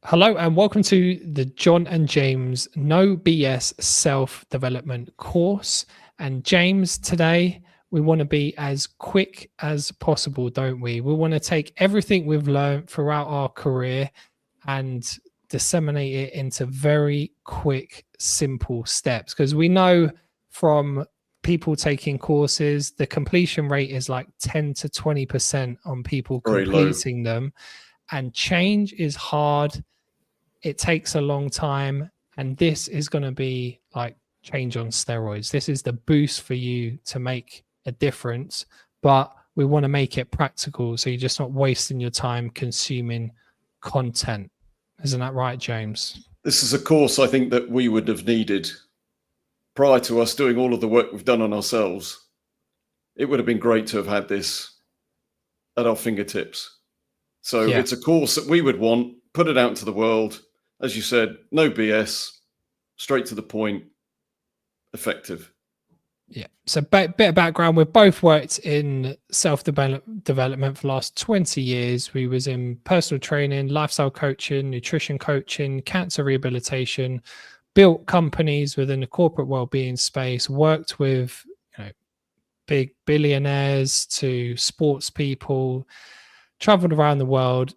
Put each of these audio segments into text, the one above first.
Hello and welcome to the John and James No BS Self Development course. And James, today we want to be as quick as possible, don't we? We want to take everything we've learned throughout our career and disseminate it into very quick, simple steps. Because we know from people taking courses, the completion rate is like 10 to 20% on people Very low. completing them. And change is hard, it takes a long time, and this is going to be like change on steroids. This is the boost for you to make a difference, but we want to make it practical so you're just not wasting your time consuming content. Isn't that right, James? This is a course I think that we would have needed prior to us doing all of the work we've done on ourselves. It would have been great to have had this at our fingertips. So It's a course that we would want, put it out into the world. As you said, no BS, straight to the point, effective. Yeah. So bit of background, we've both worked in self-development for the last 20 years. We was in personal training, lifestyle coaching, nutrition coaching, cancer rehabilitation, built companies within the corporate well-being space, worked with big billionaires to sports people, traveled around the world,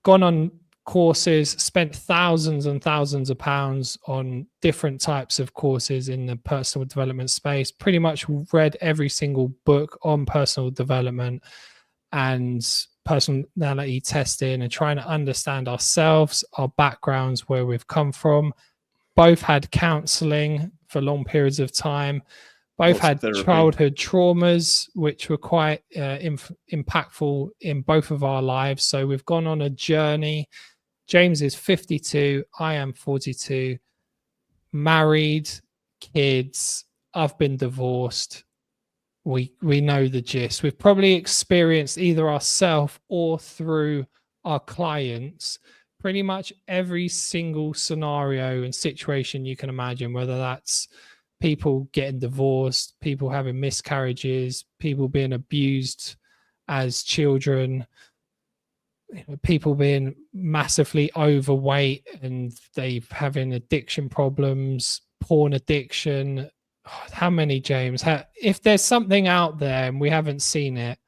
gone on courses, spent thousands and thousands of pounds on different types of courses in the personal development space, pretty much read every single book on personal development and personality testing and trying to understand ourselves, our backgrounds, where we've come from. Both had counseling for long periods of time. Both had childhood traumas, which were quite impactful in both of our lives. So we've gone on a journey. James is 52. I am 42. Married, kids. I've been divorced. We know the gist. We've probably experienced either ourselves or through our clients pretty much every single scenario and situation you can imagine, whether that's people getting divorced, people having miscarriages, people being abused as children, people being massively overweight and they having addiction problems, porn addiction. How many, James? If there's something out there and we haven't seen it,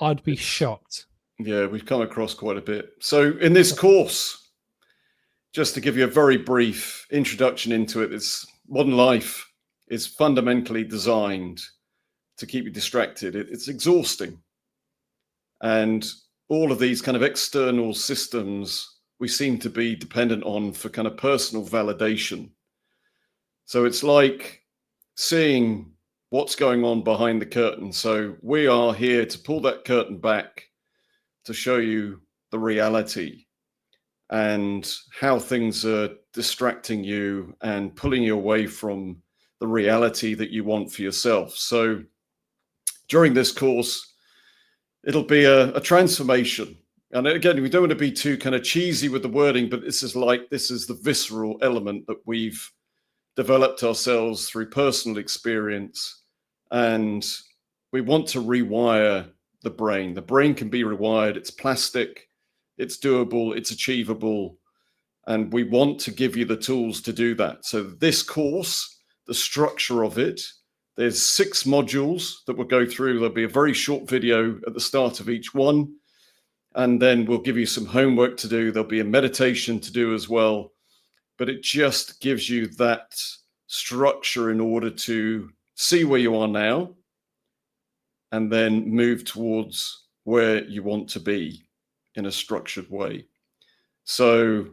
I'd be shocked. Yeah, we've come across quite a bit. So in this course, just to give you a very brief introduction into it, it's modern life is fundamentally designed to keep you distracted. It's exhausting. And all of these kind of external systems we seem to be dependent on for kind of personal validation. So it's like seeing what's going on behind the curtain. So we are here to pull that curtain back to show you the reality and how things are distracting you and pulling you away from the reality that you want for yourself. So during this course, it'll be a transformation. And again, we don't want to be too kind of cheesy with the wording, but this is the visceral element that we've developed ourselves through personal experience. And we want to rewire the brain. The brain can be rewired. It's plastic, it's doable, it's achievable. And we want to give you the tools to do that. So this course, the structure of it, there's 6 modules that we'll go through. There'll be a very short video at the start of each one. And then we'll give you some homework to do. There'll be a meditation to do as well. But it just gives you that structure in order to see where you are now and then move towards where you want to be in a structured way. So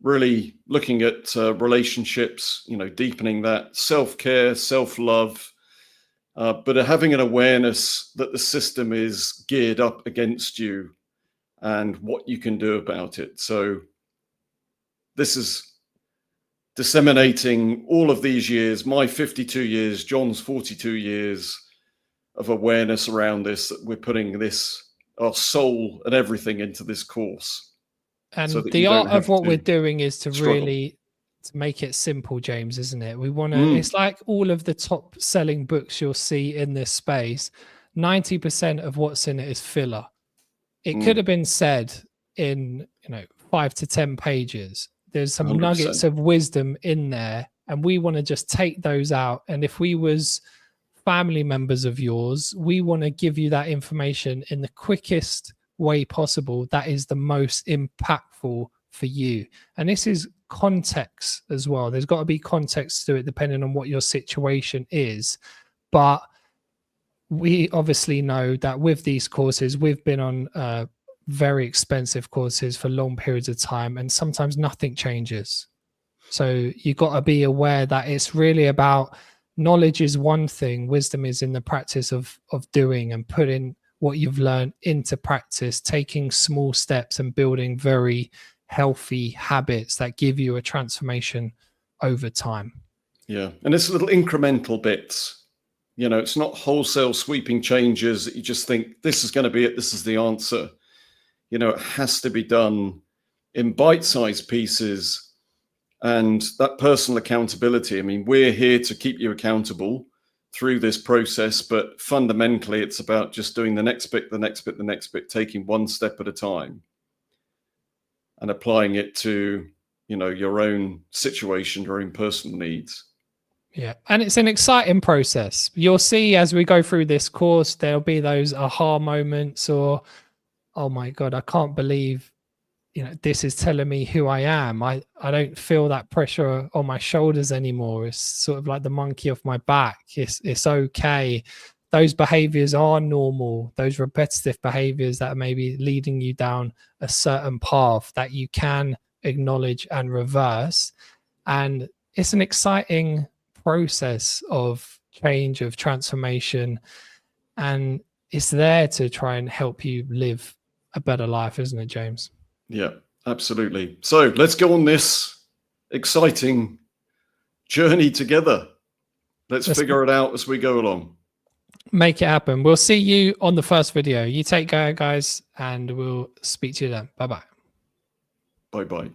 really looking at relationships, deepening that self-care, self-love, but having an awareness that the system is geared up against you and what you can do about it. So this is disseminating all of these years, my 52 years, John's 42 years of awareness around this, that we're putting our soul and everything into this course. And so the art of what we're doing is to really to make it simple, James, isn't it? We want to, it's like all of the top selling books you'll see in this space, 90% of what's in it is filler. It could have been said in, 5 to 10 pages. There's some 100%. nuggets of wisdom in there, and we want to just take those out. And if we was family members of yours, we want to give you that information in the quickest way possible that is the most impactful for you. And this is context as well. There's got to be context to it depending on what your situation is. But we obviously know that with these courses, we've been on very expensive courses for long periods of time, and sometimes nothing changes. So you got to be aware that it's really about knowledge is one thing, wisdom is in the practice of doing and putting what you've learned into practice, taking small steps and building very healthy habits that give you a transformation over time. Yeah, and it's little incremental bits. You know, it's not wholesale sweeping changes that you just think this is going to be it, this is the answer. You know, it has to be done in bite-sized pieces. And that personal accountability, I mean, we're here to keep you accountable through this process, but fundamentally it's about just doing the next bit, the next bit, the next bit, taking one step at a time and applying it to, you know, your own situation, your own personal needs. Yeah. And it's an exciting process. You'll see as we go through this course, there'll be those aha moments or, oh my God, I can't believe, you know, this is telling me who I am. I don't feel that pressure on my shoulders anymore. It's sort of like the monkey off my back. It's okay. Those behaviors are normal. Those repetitive behaviors that are maybe leading you down a certain path that you can acknowledge and reverse. And it's an exciting process of change, of transformation. And it's there to try and help you live a better life, isn't it, James? Yeah, absolutely. So let's go on this exciting journey together. Let's figure it out as we go along. Make it happen. We'll see you on the first video. You take care, guys, and we'll speak to you then. Bye-bye. Bye-bye.